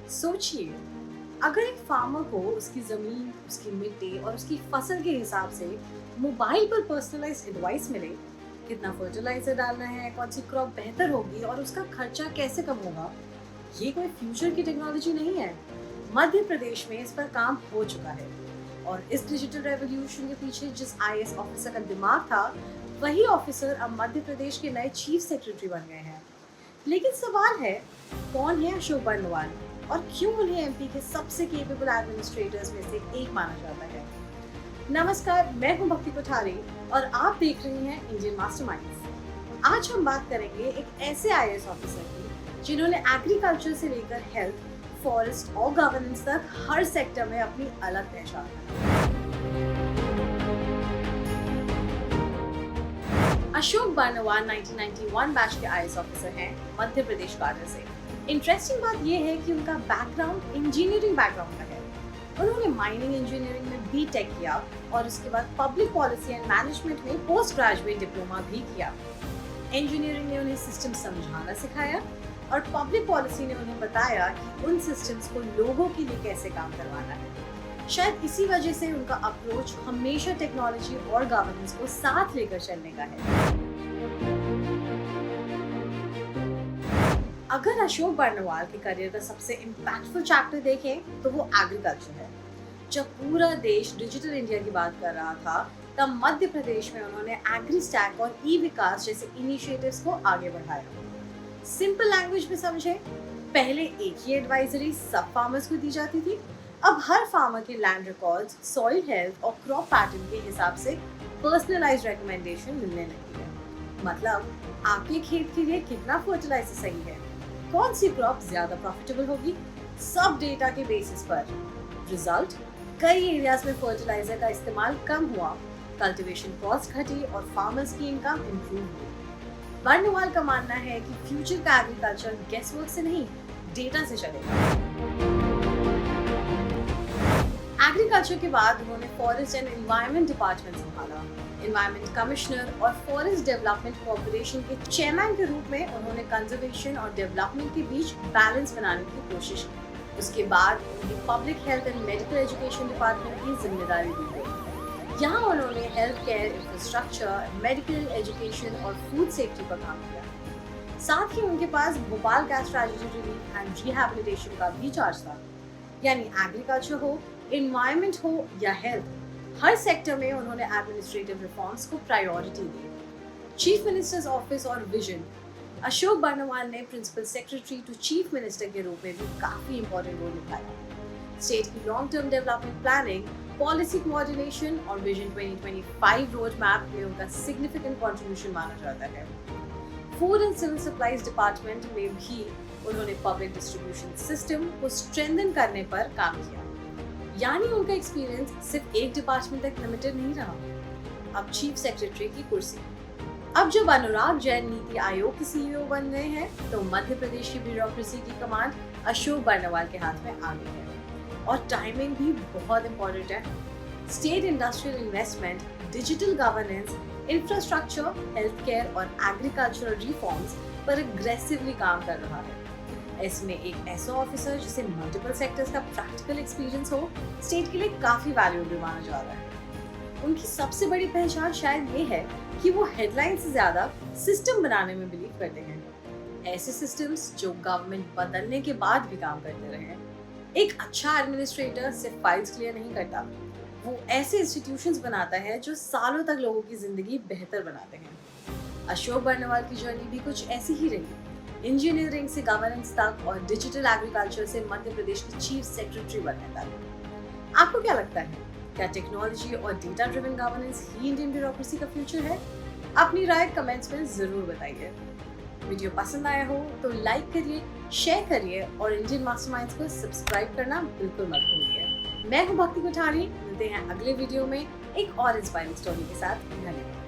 सोचिए, अगर एक फार्मर को उसकी जमीन, उसकी मिट्टी और उसकी फसल के हिसाब से मोबाइल पर पर्सनलाइज्ड एडवाइस मिले, कितना फर्टिलाइजर डालना है, कौन सी क्रॉप बेहतर होगी और उसका खर्चा कैसे कम होगा, ये कोई फ्यूचर की टेक्नोलॉजी नहीं है। मध्य प्रदेश में इस पर काम हो चुका है और इस डिजिटल रेवोल्यूशन के पीछे जिस आईएएस ऑफिसर का दिमाग था, वही ऑफिसर अब मध्य प्रदेश के नए चीफ सेक्रेटरी बन गए हैं। लेकिन सवाल है, कौन है अशोक बर्नवाल और क्यों उन्हें एमपी के सबसे केपेबल एडमिनिस्ट्रेटर्स में से एक माना जाता है। नमस्कार, मैं हूं भक्ति कोठारी और आप देख रहे हैं इंडियन मास्टरमाइंड्स। आज हम बात करेंगे एक ऐसे आईएएस ऑफिसर की जिन्होंने एग्रीकल्चर से लेकर हेल्थ, फॉरेस्ट और गवर्नेंस तक हर सेक्टर में अपनी अलग पहचान बनाई। अशोक बर्नवाल 1991 बैच के आईएएस ऑफिसर हैं, मध्य प्रदेश काडर से। इंटरेस्टिंग बात यह है कि उनका बैकग्राउंड इंजीनियरिंग बैकग्राउंड का है। उन्होंने माइनिंग इंजीनियरिंग में बीटेक किया और उसके बाद पब्लिक पॉलिसी एंड मैनेजमेंट में पोस्ट ग्रेजुएट डिप्लोमा भी किया। इंजीनियरिंग ने उन्हें सिस्टम समझाना सिखाया और पब्लिक पॉलिसी ने उन्हें बताया कि उन सिस्टम्स को लोगों के लिए कैसे काम करवाना है। शायद इसी वजह से उनका अप्रोच हमेशा टेक्नोलॉजी और गवर्नेंस को साथ लेकर चलने का है। अगर अशोक बर्नवाल के करियर का सबसे इम्पैक्टफुल चैप्टर देखें तो वो एग्रीकल्चर है। जब पूरा देश डिजिटल इंडिया की बात कर रहा था, तब मध्य प्रदेश में उन्होंने एग्री स्टैक और ई विकास जैसे इनिशिएटिव्स को आगे बढ़ाया। सिंपल लैंग्वेज में समझे, पहले एक ही एडवाइजरी सब फार्मर्स को दी जाती थी। अब हर फार्मर के लैंड रिकॉर्ड्स, सॉइल हेल्थ और क्रॉप पैटर्न के हिसाब से पर्सनलाइज्ड रिकमेंडेशन मिलने लगी है। मतलब आपके खेत के लिए कितना फर्टिलाइजर सही है, कौन सी क्रॉप ज्यादा प्रॉफिटेबल होगी, सब डेटा के बेसिस पर। रिजल्ट, कई एरियाज में फर्टिलाइजर का इस्तेमाल कम हुआ, कल्टीवेशन कॉस्ट घटी और फार्मर्स की इनकम इंप्रूव हुई। बर्नवाल का मानना है कि फ्यूचर का एग्रीकल्चर गेसवर्क से नहीं, डेटा से चलेगा। एग्रीकल्चर के बाद उन्होंने फॉरेस्ट एंड एनवायरनमेंट डिपार्टमेंट संभाला। एनवायरनमेंट कमिश्नर और फॉरेस्ट डेवलपमेंट कॉर्पोरेशन के चेयरमैन के रूप में उन्होंने कंजर्वेशन और डेवलपमेंट के बीच बैलेंस बनाने की कोशिश की। उसके बाद उन्हें public health and medical education department की जिम्मेदारी दी गई। यहाँ उन्होंने health care infrastructure, medical education और फूड सेफ्टी पर काम किया। साथ ही उनके पास Bhopal gas tragedy relief and rehabilitation का भी चार्ज था। यानी एग्रीकल्चर हो, एनवायरनमेंट हो या हेल्थ, हर सेक्टर में उन्होंने एडमिनिस्ट्रेटिव रिफॉर्म्स को प्रायोरिटी दी। चीफ मिनिस्टर्स ऑफिस और विजन, अशोक बर्नवाल ने principal secretary to chief minister के रूप में भी काफी इंपॉर्टेंट रोल निभाया। स्टेट की long term development planning, policy coordination और विजन 2025 रोड मैप में उनका सिग्निफिकेंट कंट्रीब्यूशन माना जाता है। Food and civil supplies department में भी उन्होंने पब्लिक डिस्ट्रीब्यूशन सिस्टम को स्ट्रेंथन करने पर काम किया। यानी उनका एक्सपीरियंस सिर्फ एक डिपार्टमेंट तक लिमिटेड नहीं रहा। अब चीफ सेक्रेटरी की कुर्सी। अब जब अनुराग जैन नीति आयोग के सीईओ बन गए हैं, तो मध्य प्रदेश की ब्यूरोक्रेसी की कमांड अशोक बर्नवाल के हाथ में आ गई है। और टाइमिंग भी बहुत इंपॉर्टेंट है। State industrial investment, digital governance, infrastructure, health care और एग्रीकल्चरल रिफॉर्म्स पर एग्रेसिवली काम कर रहा है। इसमें एक ऐसा ऑफिसर जिसे मल्टीपल सेक्टर्स का प्रैक्टिकल एक्सपीरियंस हो, स्टेट के लिए काफी वैल्यूएबल माना जा रहा है। उनकी सबसे बड़ी पहचान शायद ये है कि वो हेडलाइन से ज्यादा सिस्टम बनाने में बिलीव करते हैं। ऐसे सिस्टम्स जो गवर्नमेंट बदलने के बाद भी काम करते रहे। एक अच्छा एडमिनिस्ट्रेटर सिर्फ फाइल्स क्लियर नहीं करता, वो ऐसे इंस्टीट्यूशंस बनाता है जो सालों तक लोगों की जिंदगी बेहतर बनाते हैं। अशोक बर्नवाल की जर्नी भी कुछ ऐसी ही रही, इंजीनियरिंग से गवर्नेंस तक और डिजिटल एग्रीकल्चर से मध्य प्रदेश की चीफ सेक्रेटरी बनने तक। आपको क्या लगता है, क्या टेक्नोलॉजी और डेटा ड्रिवन गवर्नेंस ही इंडियन ब्यूरोक्रेसी का फ्यूचर है? अपनी राय कमेंट्स में जरूर बताइए। वीडियो पसंद आया हो तो लाइक करिए, शेयर करिए और इंडियन मास्टरमाइंड्स को सब्सक्राइब करना बिल्कुल मत भूलिए। मैं हूं भक्ति कोठारी, मिलते हैं अगले वीडियो में एक और इंस्पायरिंग स्टोरी के साथ। धन्यवाद।